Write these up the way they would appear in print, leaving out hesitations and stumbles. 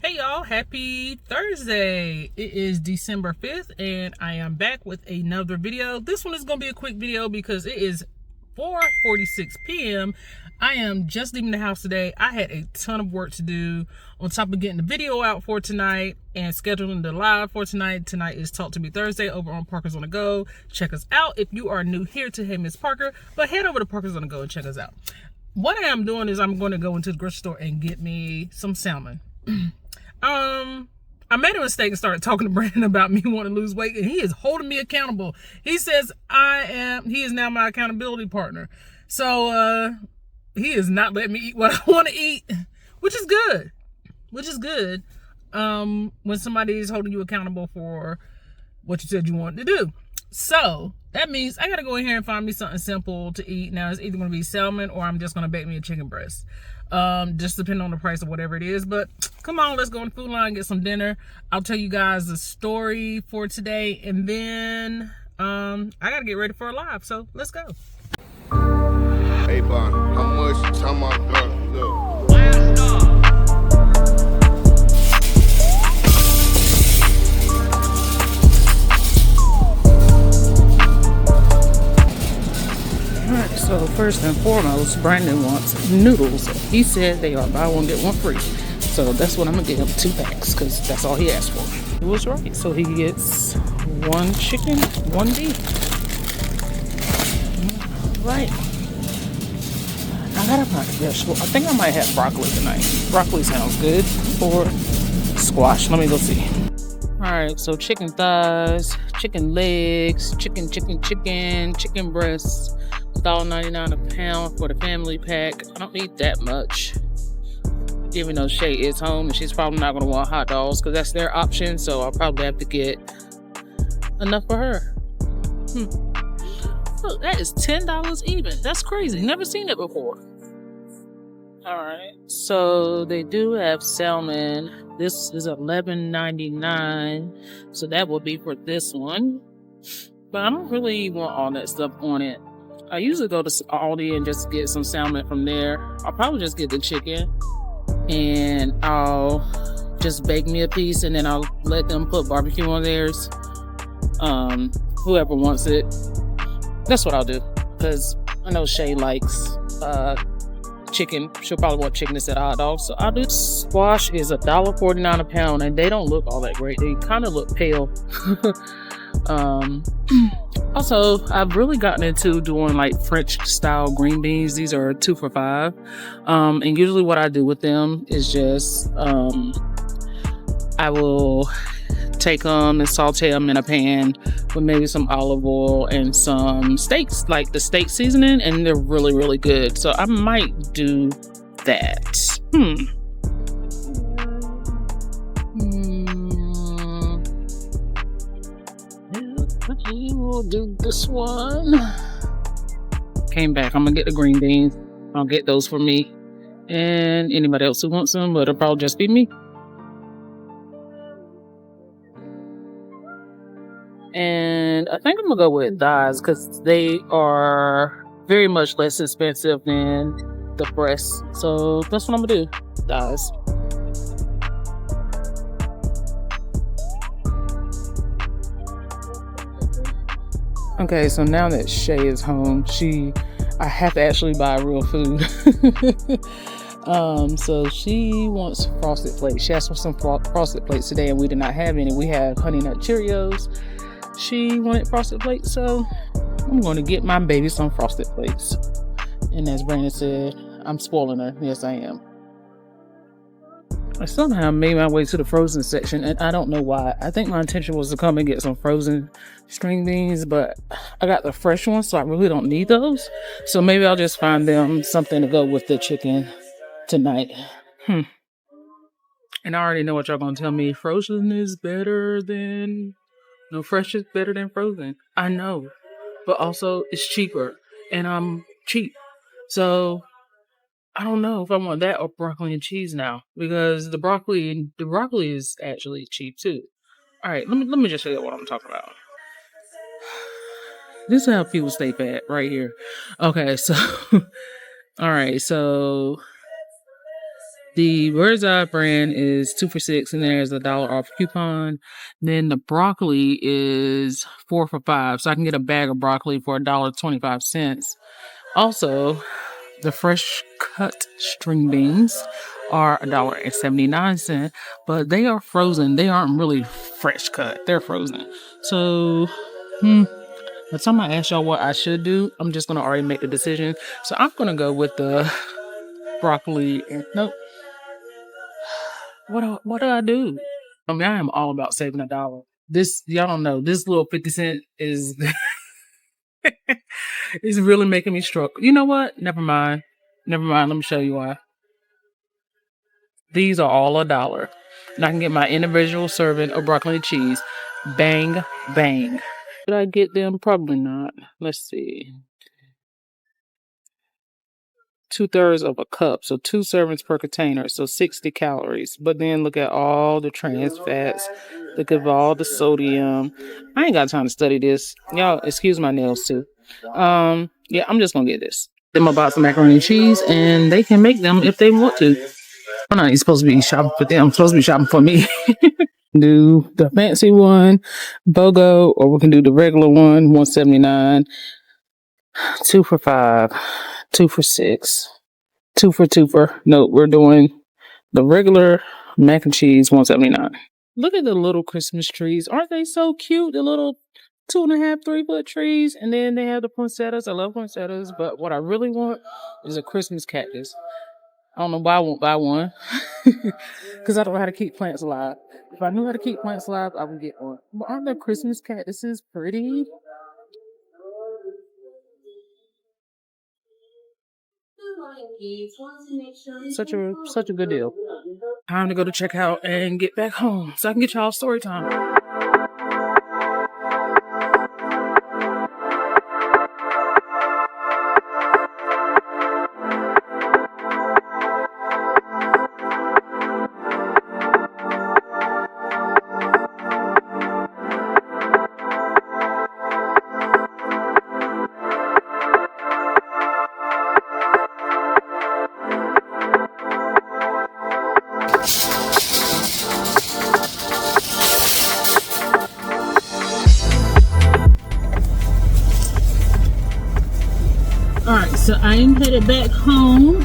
Hey y'all, happy Thursday. It is December 5th and I am back with another video. This one is going to be a quick video because it is 4:46 p.m. I am just leaving the house today. I had a ton of work to do on top of getting the video out for tonight and scheduling the live for tonight. Tonight is Talk to Me Thursday over on Parker's on the Go. Check us out if you are new here to Hey Miss Parker, but head over to Parker's on the Go and check us out. What I am doing is I'm going to go into the grocery store and get me some salmon. I made a mistake and started talking to Brandon about me wanting to lose weight, and he is holding me accountable. He says he is now my accountability partner. So, he is not letting me eat what I want to eat, which is good. When somebody is holding you accountable for what you said you wanted to do. So that means I gotta go in here and find me something simple to eat. Now it's either gonna be salmon or I'm just gonna bake me a chicken breast. Just depending on the price of whatever it is. But come on, let's go on the food line and get some dinner. I'll tell you guys the story for today, and then I gotta get ready for a live. So let's go. Hey, Bon, how much time I got? Look. Alright, so first and foremost, Brandon wants noodles. He said they are buy one, get one free. So that's what I'm gonna get him, 2 packs, because that's all he asked for. He was right. So he gets 1 chicken, 1 beef. Right. I gotta find a vegetable. I think I might have broccoli tonight. Broccoli sounds good. Or squash. Let me go see. Alright, so chicken thighs, chicken legs, chicken breasts. $1.99 a pound for the family pack. I don't need that much. Even though Shay is home and she's probably not going to want hot dogs because that's their option. So I'll probably have to get enough for her. Look, that is $10 even. That's crazy. Never seen it before. Alright. So they do have salmon. This is $11.99. So that will be for this one. But I don't really want all that stuff on it. I usually go to Aldi and just get some salmon from there. I'll probably just get the chicken and I'll just bake me a piece and then I'll let them put barbecue on theirs. Whoever wants it. That's what I'll do. Because I know Shay likes chicken. She'll probably want chicken instead of hot dogs. So I'll do squash is $1.49 a pound and they don't look all that great. They kind of look pale. Also, I've really gotten into doing like French style green beans. These are 2 for $5. And usually what I do with them is just, I will take them and saute them in a pan with maybe some olive oil and some steaks, like the steak seasoning, and they're really, really good. So I might do that. I will do this one. Came back. I'm gonna get the green beans. I'll get those for me and anybody else who wants them, but it'll probably just be me. And I think I'm gonna go with thighs because they are very much less expensive than the breasts. So that's what I'm gonna do. Thighs. Okay, so now that Shay is home, I have to actually buy real food. So she wants frosted flakes. She asked for some frosted flakes today, and we did not have any. We have Honey Nut Cheerios. She wanted frosted flakes, so I'm going to get my baby some frosted flakes. And as Brandon said, I'm spoiling her. Yes, I am. I somehow made my way to the frozen section, and I don't know why. I think my intention was to come and get some frozen string beans, but I got the fresh ones, so I really don't need those. So maybe I'll just find them something to go with the chicken tonight. And I already know what y'all gonna tell me. Frozen is better than... No, fresh is better than frozen. I know. But also, it's cheaper, and I'm cheap. So... I don't know if I want that or broccoli and cheese now, because the broccoli is actually cheap too. All right, let me just show you what I'm talking about. This is how people stay fat right here. Okay, so all right, so The Bird's Eye brand is 2 for $6, and there's a $1 off coupon. Then the broccoli is 4 for $5, so I can get a bag of broccoli for $1.25. Also, the fresh cut string beans are $1.79, but they are frozen. They aren't really fresh cut. They're frozen. So, by the time I ask y'all what I should do, I'm just gonna already make the decision. So I'm gonna go with the broccoli. Nope. What do I do? I mean, I am all about saving $1. This, y'all don't know, this little 50 cent is is really making me struggle. You know what? Never mind. Let me show you why. These are all $1. And I can get my individual serving of broccoli and cheese. Bang, bang. Did I get them? Probably not. Let's see. 2/3 of a cup, so 2 servings per container, so 60 calories. But then look at all the trans fats, look at all the sodium. I ain't got time to study this. Y'all, excuse my nails too. Yeah, I'm just gonna get this. Them about some macaroni and cheese, and they can make them if they want to. I'm not even supposed to be shopping for them. I'm supposed to be shopping for me. Do the fancy one, BOGO, or we can do the regular one, $1.79. 2 for $5, 2 for $6, 2 for 2 for. No, we're doing the regular mac and cheese, $1.79. Look at the little Christmas trees. Aren't they so cute? The little 2.5, 3-foot trees. And then they have the poinsettias. I love poinsettias, but what I really want is a Christmas cactus. I don't know why I won't buy one. Because I don't know how to keep plants alive. If I knew how to keep plants alive, I would get one. But aren't the Christmas cactuses pretty? Such a good deal. Time to go to checkout and get back home so I can get y'all story time. Alright, so I am headed back home.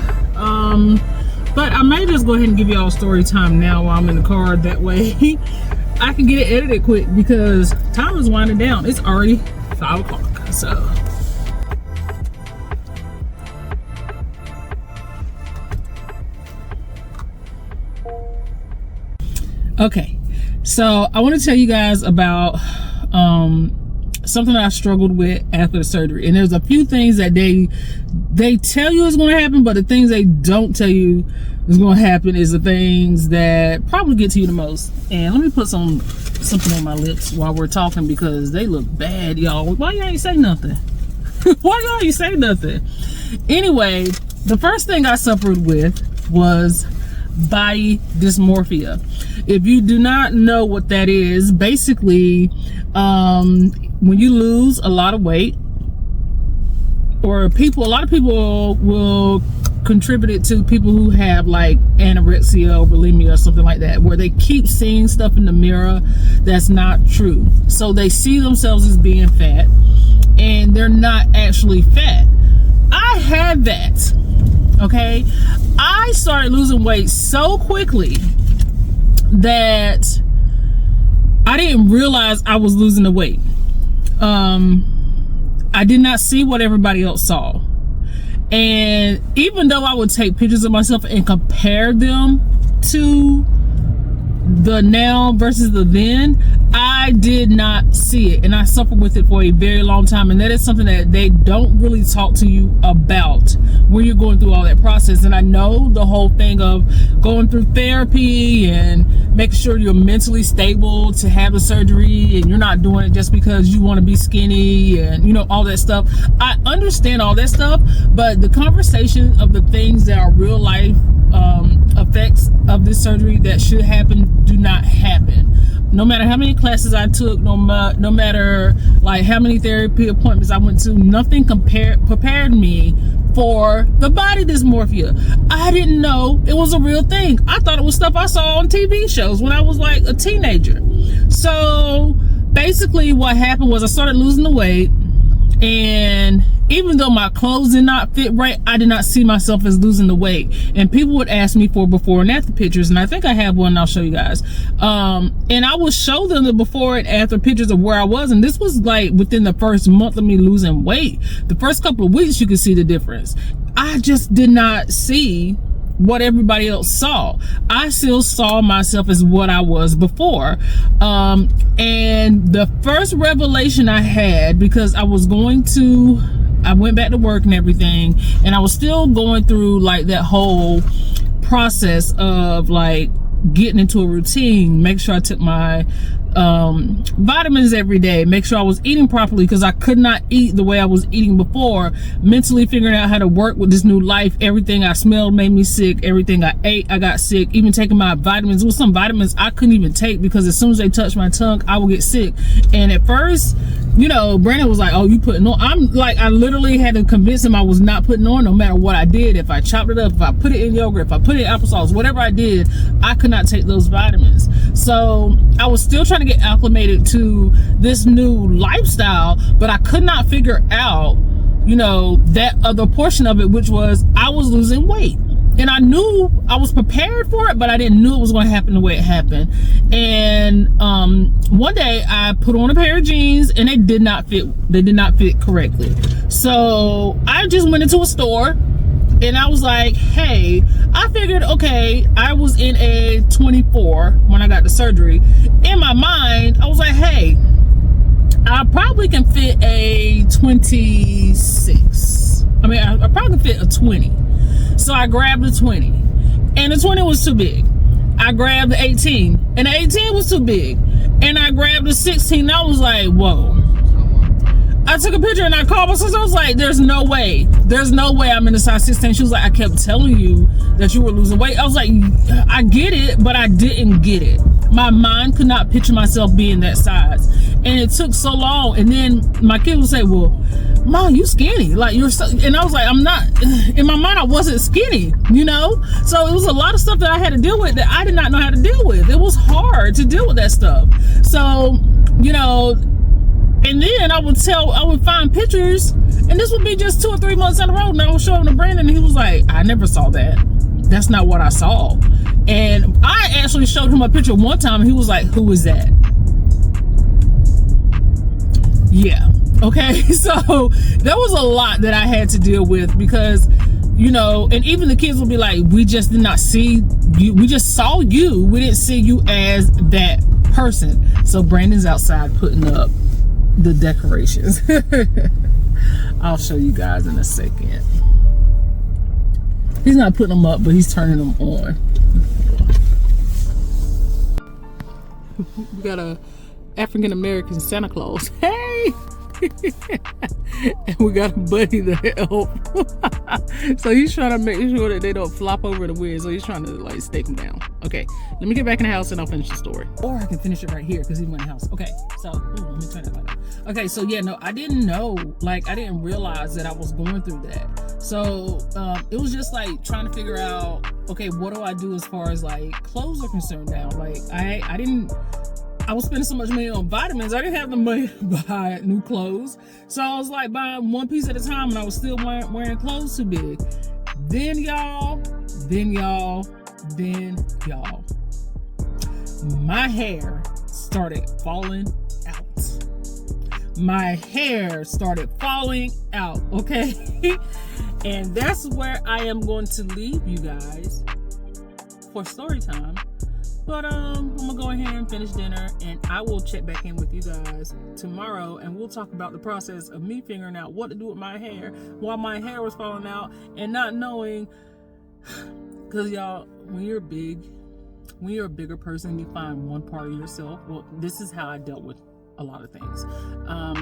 But I may just go ahead and give y'all story time now while I'm in the car. That way I can get it edited quick because time is winding down. It's already 5 o'clock. So okay, so I want to tell you guys about something that I struggled with after the surgery. And there's a few things that they tell you is going to happen, but the things they don't tell you is going to happen is the things that probably get to you the most. And let me put something on my lips while we're talking because they look bad, y'all. Why y'all ain't say nothing? Why y'all ain't say nothing? Anyway, the first thing I suffered with was body dysmorphia. If you do not know what that is, basically when you lose a lot of weight, or a lot of people will contribute it to people who have like anorexia or bulimia or something like that, where they keep seeing stuff in the mirror that's not true. So they see themselves as being fat and they're not actually fat. I had that. Okay, I started losing weight so quickly that I didn't realize I was losing the weight. I did not see what everybody else saw. And even though I would take pictures of myself and compare them to the now versus the then, I did not see it, and I suffered with it for a very long time. And that is something that they don't really talk to you about when you're going through all that process. And I know the whole thing of going through therapy and making sure you're mentally stable to have the surgery, and you're not doing it just because you want to be skinny and you know all that stuff. I understand all that stuff, but the conversation of the things that are real life effects of this surgery that should happen do not happen. No matter how many classes I took, no matter like how many therapy appointments I went to, nothing prepared me for the body dysmorphia. I didn't know it was a real thing. I thought it was stuff I saw on TV shows when I was like a teenager. So basically what happened was I started losing the weight, and even though my clothes did not fit right, I did not see myself as losing the weight. And people would ask me for before and after pictures, and I think I have one. I'll show you guys. And I will show them the before and after pictures of where I was, and this was like within the first month of me losing weight. The first couple of weeks you could see the difference. I just did not see what everybody else saw. I still saw myself as what I was before. And the first revelation I had, because I went back to work and everything, and I was still going through like that whole process of like getting into a routine, make sure I took my vitamins every day, make sure I was eating properly, because I could not eat the way I was eating before. Mentally figuring out how to work with this new life. Everything I smelled made me sick. Everything I ate, I got sick. Even taking my vitamins, there was some vitamins I couldn't even take because as soon as they touched my tongue, I would get sick. And at first, you know, Brandon was like, oh, you putting on? I'm like, I literally had to convince him I was not putting on, no matter what I did. If I chopped it up, if I put it in yogurt, if I put it in applesauce, whatever I did, I could not take those vitamins. So I was still trying to get acclimated to this new lifestyle, but I could not figure out, you know, that other portion of it, which was I was losing weight. And I knew I was prepared for it, but I didn't know it was going to happen the way it happened. And one day I put on a pair of jeans and they did not fit. They did not fit correctly. So I just went into a store and I was like, hey, I figured, okay, I was in a 24 when I got the surgery. In my mind, I was like, hey, I probably can fit a 26. I mean, I probably can fit a 20. So I grabbed the 20, and the 20 was too big. I grabbed the 18, and the 18 was too big. And I grabbed the 16, and I was like, whoa. I took a picture and I called my sister. I was like, there's no way I'm in a size 16. She was like, I kept telling you that you were losing weight. I was like, I get it, but I didn't get it. My mind could not picture myself being that size. And it took so long. And then my kid would say, well, Mom, you skinny. Like, you're so, and I was like, I'm not. In my mind, I wasn't skinny, you know? So it was a lot of stuff that I had to deal with that I did not know how to deal with. It was hard to deal with that stuff. So, you know, and then I would find pictures, and this would be just 2 or 3 months down the road, and I would show him to Brandon, and he was like, I never saw that. That's not what I saw. And I actually showed him a picture one time, and he was like, who is that? Yeah. Okay. So there was a lot that I had to deal with because, you know, and even the kids would be like, we just did not see you. We just saw you. We didn't see you as that person. So Brandon's outside putting up the decorations. I'll show you guys in a second. He's not putting them up, but he's turning them on. We got a African-American Santa Claus. Hey! And we got a buddy to help. So he's trying to make sure that they don't flop over the wind. So he's trying to like stake them down. Okay, let me get back in the house and I'll finish the story. Or I can finish it right here because he's in the house. Okay, so let me turn it light up. Okay, so yeah, no, I didn't know. Like, I didn't realize that I was going through that. So it was just like trying to figure out, okay, what do I do as far as like clothes are concerned now? Like, I was spending so much money on vitamins, I didn't have the money to buy new clothes. So I was like buying one piece at a time, and I was still wearing clothes too big. Then y'all, my hair started falling out. My hair started falling out, okay? And that's where I am going to leave you guys for story time. But I'm gonna go ahead and finish dinner, and I will check back in with you guys tomorrow, and we'll talk about the process of me figuring out what to do with my hair while my hair was falling out and not knowing. Because y'all, when you're a bigger person, you find one part of yourself. Well, this is how I dealt with a lot of things. I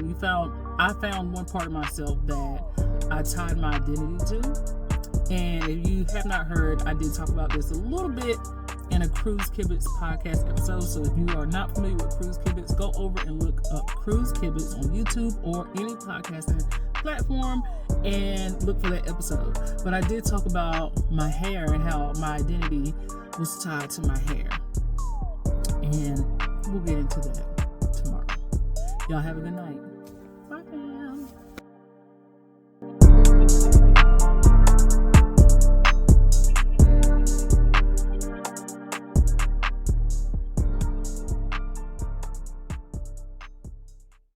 found one part of myself that I tied my identity to. And if you have not heard, I did talk about this a little bit in a Cruise Kibitz podcast episode. So if you are not familiar with Cruise Kibitz, go over and look up Cruise Kibitz on YouTube or any podcasting platform and look for that episode. But I did talk about my hair and how my identity was tied to my hair. And we'll get into that tomorrow. Y'all have a good night. Bye, fam.